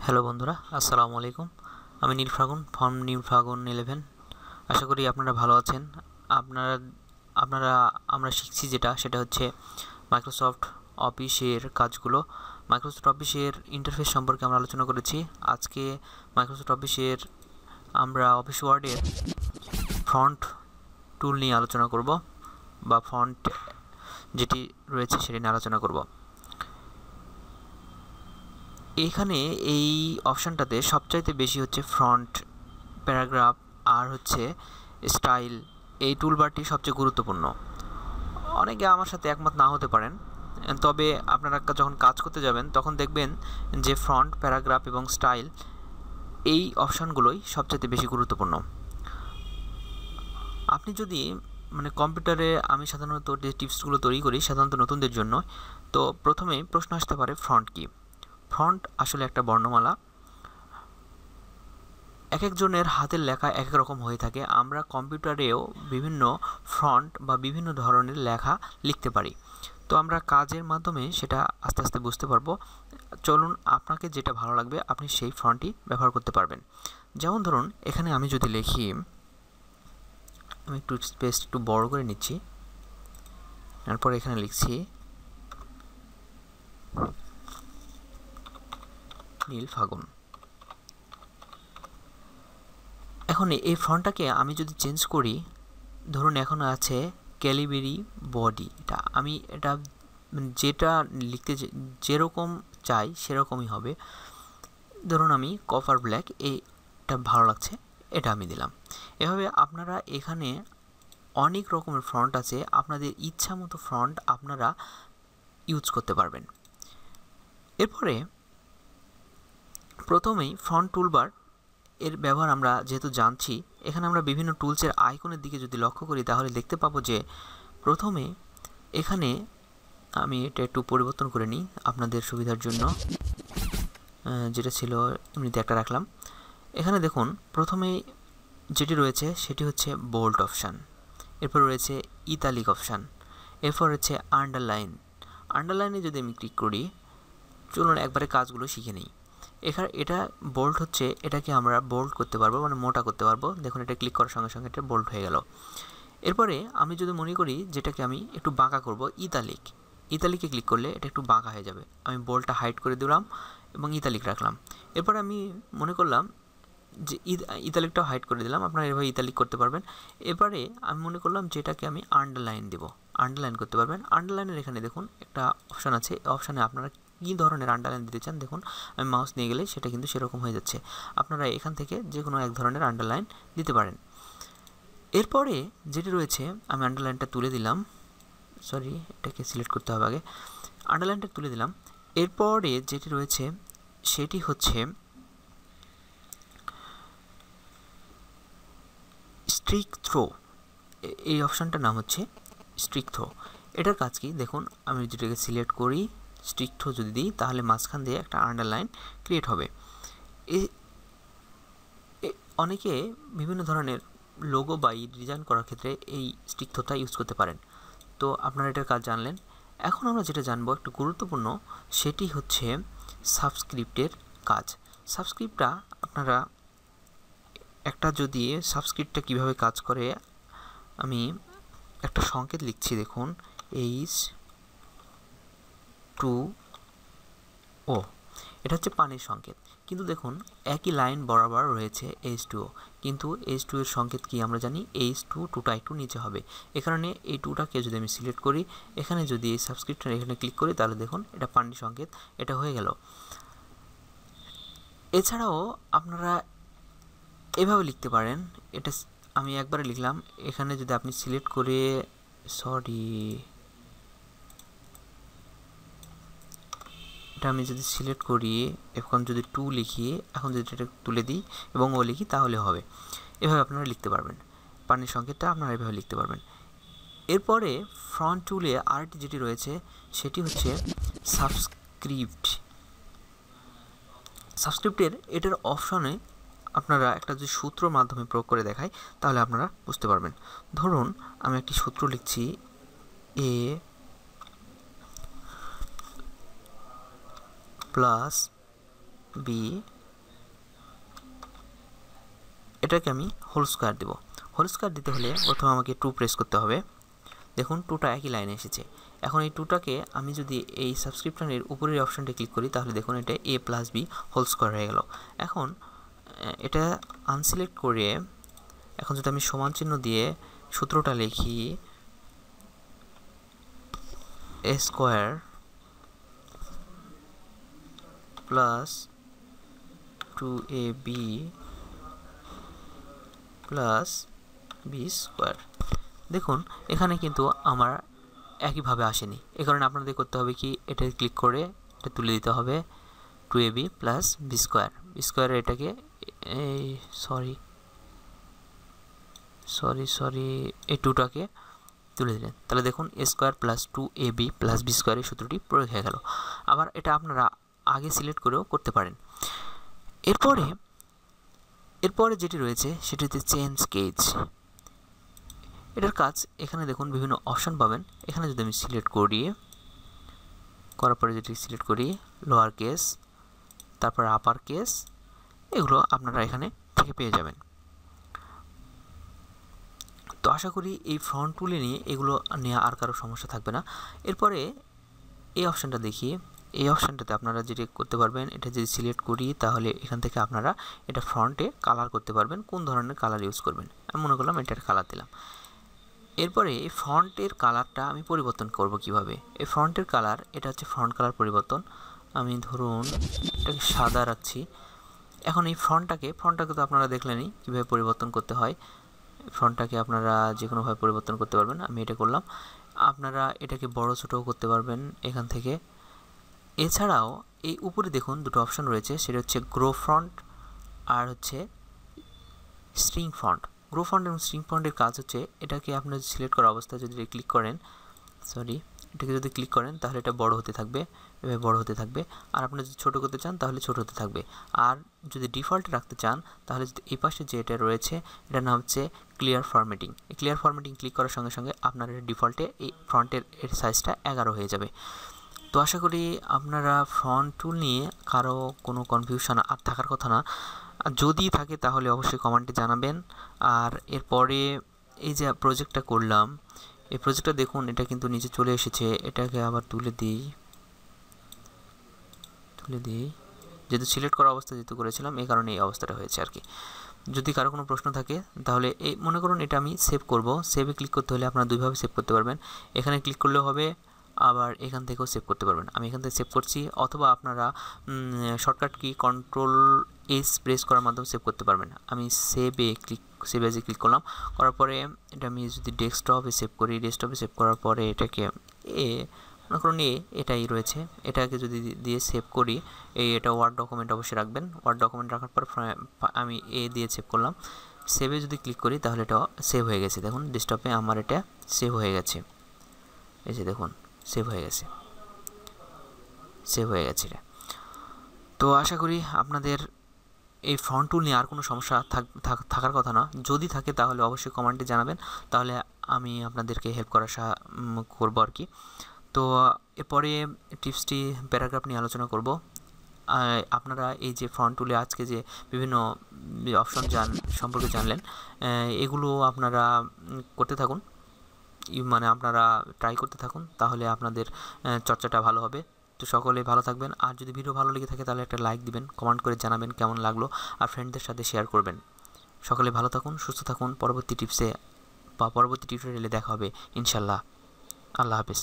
Hello বন্ধুরা, আসসালামু আলাইকুম। আমি নীল ফাগুন ফ্রম নিউ ফাগুন 11। আশা করি আপনারা ভালো আছেন। আপনারা আপনারা আমরা শিখছি সেটা হচ্ছে মাইক্রোসফট অফিসের কাজগুলো। মাইক্রোসফট অফিসের ইন্টারফেস সম্পর্কে আমরা আলোচনা করেছি। আজকে মাইক্রোসফট অফিসের আমরা অফিস ওয়ার্ডের ফন্ট টুল নিয়ে আলোচনা করব, বা ফন্ট যেটি রয়েছে সেটি নিয়ে আলোচনা করব। এখানে এই অপশানটাতে সবচাইতে বেশি হচ্ছে ফন্ট, প্যারাগ্রাফ আর হচ্ছে স্টাইল। এই টুলবারটি সবচেয়ে গুরুত্বপূর্ণ। অনেকে আমার সাথে একমত না হতে পারেন, তবে আপনারা যখন কাজ করতে যাবেন তখন দেখবেন যে ফন্ট, প্যারাগ্রাফ এবং স্টাইল এই অপশানগুলোই সবচেয়ে বেশি গুরুত্বপূর্ণ। আপনি যদি কম্পিউটারে আমি সাধারণত যে টিপসগুলো তৈরি করি সাধারণত নতুনদের জন্য, তো প্রথমেই প্রশ্ন আসতে পারে ফন্ট কি। ফন্ট আসলে একটা বর্ণমালা। এক একজনের হাতের লেখা এক এক রকম হয়ে থাকে। আমরা কম্পিউটারেও বিভিন্ন ফন্ট বা বিভিন্ন ধরনের লেখা লিখতে পারি। তো আমরা কাজের মাধ্যমে সেটা আস্তে আস্তে বুঝতে পারবো। চলুন, আপনাকে যেটা ভালো লাগবে আপনি সেই ফন্টই ব্যবহার করতে পারবেন। যেমন ধরুন, এখানে আমি যদি লিখি, আমি একটু স্পেস একটু বড় করে নিচ্ছি, তারপর এখানে লিখছি নীল ফাগুন। এখন এই ফন্টটাকে আমি যদি চেঞ্জ করি, ধরুন এখন আছে ক্যালিবেরি বডি, আমি যেটা লিখতে যেরকম চাই সেরকমই হবে। ধরুন আমি কপার ব্ল্যাক, এইটা ভালো লাগছে, এটা আমি দিলাম। এভাবে আপনারা এখানে অনেক রকমের ফন্ট আছে, আপনাদের ইচ্ছা মতো ফন্ট আপনারা ইউজ করতে পারবেন। এরপরে প্রথমেই ফন্ট টুলবার এর ব্যবহার আমরা যেহেতু জানছি, এখানে আমরা বিভিন্ন টুলসের আইকনের দিকে যদি লক্ষ্য করি তাহলে দেখতে পাবো যে প্রথমে এখানে আমি এটা একটু পরিবর্তন করে নিই আপনাদের সুবিধার জন্য। যেটা ছিল এমনিতে একটা রাখলাম। এখানে দেখুন প্রথমে যেটি রয়েছে সেটি হচ্ছে বোল্ড অপশান, এরপর রয়েছে ইতালিক অপশান, এরপর রয়েছে আন্ডারলাইন। আন্ডারলাইনে যদি আমি ক্লিক করি, চলুন একবারে কাজগুলো শিখে নিই। এখানে এটা বোল্ড হচ্ছে, এটাকে আমরা বোল্ড করতে পারবো, মোটা করতে পারবো। দেখুন এটা ক্লিক করার সঙ্গে সঙ্গে এটা বোল্ড হয়ে গেল। এরপরে আমি যদি মনে করি যেটাকে আমি একটু বাঁকা করব, ইতালিকে ক্লিক করলে এটা একটু বাঁকা হয়ে যাবে। আমি বোল্ডটা হাইড করে দিলাম এবং ইতালিক রাখলাম। এরপরে আমি মনে করলাম যে ইতালিকটাও হাইড করে দিলাম। আপনারা এভাবে ইতালিক করতে পারবেন। এবারে আমি মনে করলাম যেটাকে আমি আন্ডারলাইন দেব, আন্ডারলাইন করতে পারবেন। আন্ডারলাইনের এখানে দেখুন একটা অপশান আছে, এই অপশানে আপনারা কী ধরনের আন্ডারলাইন দিতে চান, দেখুন আমি মাউস নিয়ে গেলে সেটা কিন্তু সেরকম হয়ে যাচ্ছে। আপনারা এখান থেকে যে কোনো এক ধরনের আন্ডারলাইন দিতে পারেন। এরপরে যেটি রয়েছে, আমি আন্ডারলাইনটা তুলে দিলাম, সরি এটাকে সিলেক্ট করতে হবে আগে, আন্ডারলাইনটা তুলে দিলাম। এরপরে যেটি রয়েছে সেটি হচ্ছে স্ট্রিক থ্রো। এই অপশানটার নাম হচ্ছে স্ট্রিক থ্রো। এটার কাজ কি দেখুন, আমি যেটাকে সিলেক্ট করি, স্ট্রিক থ্রো যদি দিই তাহলে মাঝখান দিয়ে একটা আন্ডারলাইন ক্রিয়েট হবে। অনেকে বিভিন্ন ধরনের লোগো বা ডিজাইন করার ক্ষেত্রে এই স্ট্রিক থ্রোটা ইউজ করতে পারেন। তো আপনারা এটার কাজ জানলেন। এখন আমরা যেটা জানবো একটু গুরুত্বপূর্ণ, সেটি হচ্ছে সাবস্ক্রিপ্টের কাজ। সাবস্ক্রিপ্টটা আপনারা একটা যদি সাবস্ক্রিপ্টটা কীভাবে কাজ করে, আমি একটা সংকেত লিখছি, দেখুন H2O, এটা হচ্ছে পানির সংকেত। কিন্তু দেখুন একই লাইন বরাবর রয়েছে H2O, কিন্তু H2 এর সংকেত কি আমরা জানি, H2 টুটা একটু নিচে হবে। এ কারণে এই টুটাকে যদি আমি সিলেক্ট করি, এখানে যদি এই সাবস্ক্রিপ্টটা এখানে ক্লিক করি তাহলে দেখুন এটা পানির সংকেত, এটা হয়ে গেল। এছাড়াও আপনারা এভাবে লিখতে পারেন, এটা আমি একবারে লিখলাম, এখানে যদি আপনি সিলেক্ট করে, এটা আমি যদি সিলেক্ট করি, এখন যদি 2 লিখি, এখন যদি এটা তুলে দিই এবং ও লিখি তাহলে হবে। এভাবে আপনারা লিখতে পারবেন, পানির সংকেতটা আপনারা এভাবে লিখতে পারবেন। এরপরে ফ্রন্ট টুলে আরেকটি যেটি রয়েছে সেটি হচ্ছে সাবস্ক্রিপ্টের এটার অপশনে আপনারা একটা যদি সূত্র মাধ্যমে প্রয়োগ করে দেখাই তাহলে আপনারা বুঝতে পারবেন। ধরুন আমি একটি সূত্র লিখছি, A + B এটাকে আমি হোল স্কোয়ার দেব। হোল স্কোয়ার দিতে হলে প্রথমে আমাকে 2 প্রেস করতে হবে। দেখুন 2টা একই লাইনে এসেছে। এখন এই 2টাকে আমি যদি এই সাবস্ক্রিপশনের উপরের অপশনটা ক্লিক করি তাহলে দেখুন এটা a + b হোল স্কোয়ার হয়ে গেল। এখন এটা আনসিলেক্ট করে এখন যদি আমি সমান চিহ্ন দিয়ে সূত্রটা লিখি a square plus 2ab plus b square. দেখুন এখানে কিন্তু আমার একইভাবে আসেনি, এ কারণে আপনাদের করতে হবে কি এটা ক্লিক করে এটা তুলে দিতে হবে 2ab plus b square. B square এটাকে এই সরি এই 2টাকে তুলে দিলেন, তাহলে দেখুন a square plus 2ab plus b স্কোয়ারের সূত্রটি প্রয়োগ হয়ে গেল। আবার এটা আপনারা আগে সিলেক্ট করেও করতে পারেন। এরপরে যেটি রয়েছে সেটি হচ্ছে চেঞ্জ কেজ। এটার কাজ এখানে দেখুন বিভিন্ন অপশন পাবেন। এখানে যদি আমি সিলেক্ট করার পরে যেটি সিলেক্ট করি লোয়ার কেস তারপর আপার কেস, এগুলো আপনারা এখানে থেকে পেয়ে যাবেন। তো আশা করি এই ফ্রন্ট টুলে নিয়ে এগুলো নিয়ে আর কারো সমস্যা থাকবে না। এরপরে এই অপশানটা দেখি, এই অপশানটাতে আপনারা যেটি করতে পারবেন এটা যদি সিলেক্ট করি তাহলে এখান থেকে আপনারা এটা ফ্রন্টে কালার করতে পারবেন, কোন ধরনের কালার ইউজ করবেন। আমি মনে করলাম এটার কালার দিলাম। এরপরে এই ফন্টের কালারটা আমি পরিবর্তন করব কিভাবে। এই ফন্টের কালার এটা হচ্ছে ফন্ট কালার পরিবর্তন। আমি ধরুন এটাকে সাদা রাখছি। এখন এই ফন্টটাকে তো আপনারা দেখলেনই কীভাবে পরিবর্তন করতে হয়। ফন্টটাকে আপনারা যে কোনোভাবে পরিবর্তন করতে পারবেন। আমি এটা করলাম। আপনারা এটাকে বড় ছোটও করতে পারবেন এখান থেকে। এছাড়াও এই উপরে দেখুন দুটো অপশন রয়েছে, সেটা হচ্ছে গ্রো ফন্ট আর হচ্ছে স্ট্রিং ফন্ট। গ্রো ফন্ট এবং স্ট্রিং ফন্টের কাজ হচ্ছে এটাকে আপনার সিলেক্ট করা অবস্থায় যদি ক্লিক করেন এটাকে যদি ক্লিক করেন তাহলে এটা বড় হতে থাকবে, এভাবে বড় হতে থাকবে। আর আপনি যদি ছোটো করতে চান তাহলে ছোটো হতে থাকবে। আর যদি ডিফল্টে রাখতে চান তাহলে এই পাশে যে এটা রয়েছে এটার নাম হচ্ছে ক্লিয়ার ফরম্যাটিং। এই ক্লিয়ার ফরম্যাটিং ক্লিক করার সঙ্গে সঙ্গে আপনার ডিফল্টে এই ফ্রন্টের এর সাইজটা 11 হয়ে যাবে। তো আশা করি আপনারা ফ্রন্ট টুল নিয়ে কারো কোনো কনফিউশন আর থাকার কথা না। যদি থাকে তাহলে অবশ্যই কমেন্টে জানাবেন। আর এরপরে এই যে প্রজেক্টটা করলাম, এই প্রজেক্টটা দেখুন এটা কিন্তু নিচে চলে এসেছে। এটাকে আবার তুলে দিই, যেহেতু সিলেক্ট করা অবস্থা যেহেতু করেছিলাম এই কারণে এই অবস্থাটা হয়েছে আর কি। যদি কারো কোনো প্রশ্ন থাকে তাহলে এই মনে করুন এটা আমি সেভ করব। সেভে ক্লিক করতে হলে আপনারা দুইভাবে সেভ করতে পারবেন। এখানে ক্লিক করলেও হবে, আবার এখান থেকেও সেভ করতে পারবেন। আমি এখান থেকে সেভ করছি, অথবা আপনারা শর্টকাট কি Ctrl+S প্রেস করার মাধ্যমে সেভ করতে পারবেন। আমি সেভে ক্লিক করলাম। করার পরে এটা আমি যদি ডেস্কটপে সেভ করি, ডেস্কটপে সেভ করার পরে এটাকে মনে করুন এটাই রয়েছে, এটাকে যদি দিয়ে সেভ করি এটা ওয়ার্ড ডকুমেন্ট অবশ্যই রাখবেন। ওয়ার্ড ডকুমেন্ট রাখার পর আমি দিয়ে সেভ করলাম। সেভে যদি ক্লিক করি তাহলে এটা সেভ হয়ে গেছে। দেখুন ডেস্কটপে আমার এটা সেভ হয়ে গেছে। এই যে দেখুন সেভ হয়ে গেছে এটা। তো আশা করি আপনাদের এই ফ্রন্ট টুল নিয়ে আর কোনো সমস্যা থাকার কথা না। যদি থাকে তাহলে অবশ্যই কমেন্টে জানাবেন, তাহলে আমি আপনাদেরকে হেল্প করার করবো আর কি। তো এরপরে টিপসটি প্যারাগ্রাফ নিয়ে আলোচনা করব। আপনারা এই যে ফ্রন্ট টুলে আজকে যে বিভিন্ন অপশন সম্পর্কে জানলেন, এগুলো আপনারা করতে থাকুন, মানে আপনারা ট্রাই করতে থাকুন, তাহলে আপনাদের চর্চাটা ভালো হবে। তো সকলে ভালো থাকবেন। আর যদি ভিডিও ভালো লেগে থাকে তাহলে একটা লাইক দিবেন, কমেন্ট করে জানাবেন কেমন লাগলো, আর ফ্রেন্ডদের সাথে শেয়ার করবেন। সকলে ভালো থাকুন, সুস্থ থাকুন। পরবর্তী টিপসে বা পরবর্তী টিউটোরিয়ালে দেখা হবে ইনশাল্লাহ। আল্লাহ হাফেজ।